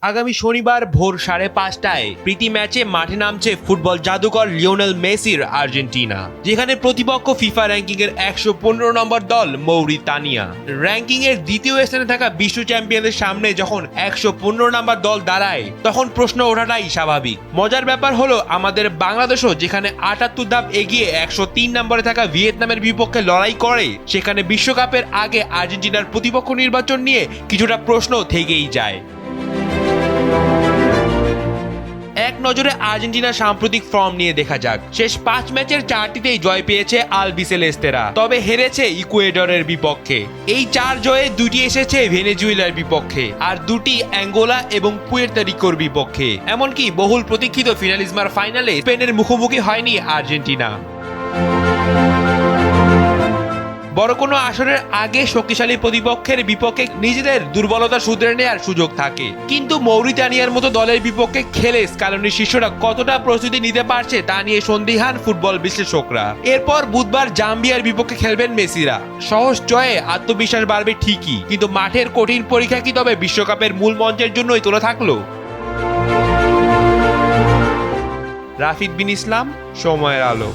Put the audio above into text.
আগামী শনিবার ভোর 5:30টায় প্রীতি ম্যাচে মাঠে নামছে ফুটবল জাদুকর লিওনেল মেসির আর্জেন্টিনা, যেখানে প্রতিপক্ষ ফিফা র্যাঙ্কিং এর 115 নম্বর দল মৌরিতানিয়া। র্যাঙ্কিং এর দ্বিতীয় স্থানে থাকা বিশ্ব চ্যাম্পিয়নদের সামনে যখন 115 নম্বর দল দাঁড়ায়, তখন প্রশ্ন ওঠাটাই স্বাভাবিক। মজার ব্যাপার হলো, আমাদের বাংলাদেশও যেখানে 78 ধাপ এগিয়ে 103 নম্বরে থাকা ভিয়েতনামের বিপক্ষে লড়াই করে, সেখানে বিশ্বকাপের আগে আর্জেন্টিনার প্রতিপক্ষ নির্বাচন নিয়ে কিছুটা প্রশ্ন থেকেই যায়। এক নজরে আর্জেন্টিনার সাম্প্রতিক ফর্ম নিয়ে দেখা যাক। শেষ 5 ম্যাচের 4টিতেই জয় পেয়েছে আলবিসেলেস্তেরা, তবে হেরেছে ইকুয়েডরের বিপক্ষে। এই 4 জয়ে 2টি এসেছে ভেনেজুয়েলার বিপক্ষে, আর 2টি অ্যাঙ্গোলা এবং পুয়ের্তো রিকোর বিপক্ষে। এমনকি বহুল প্রতীক্ষিত ফিনালিজমার ফাইনালে স্পেনের মুখোমুখি হয়নি আর্জেন্টিনা। বড় কোনো আসরের আগে শক্তিশালী প্রতিপক্ষের বিপক্ষে নিজেদের দুর্বলতা শুধরে নেওয়ার সুযোগ থাকে, কিন্তু মৌরিতানিয়ার মতো দলের বিপক্ষে খেলে স্কালোনির শিষ্যরা কতটা প্রস্তুতি নিতে পারছে তা নিয়ে সন্দিহান ফুটবল বিশ্লেষকরা। এরপর বুধবার জাম্বিয়ার বিপক্ষে খেলবেন মেসিরা। সহজ জয়ে আত্মবিশ্বাস বাড়বে ঠিকই, কিন্তু মাঠের কঠিন পরীক্ষা কি তবে বিশ্বকাপের মূল মঞ্চের জন্যই তোলা থাকলো? রাফিদ বিন ইসলাম, সময়ের আলো।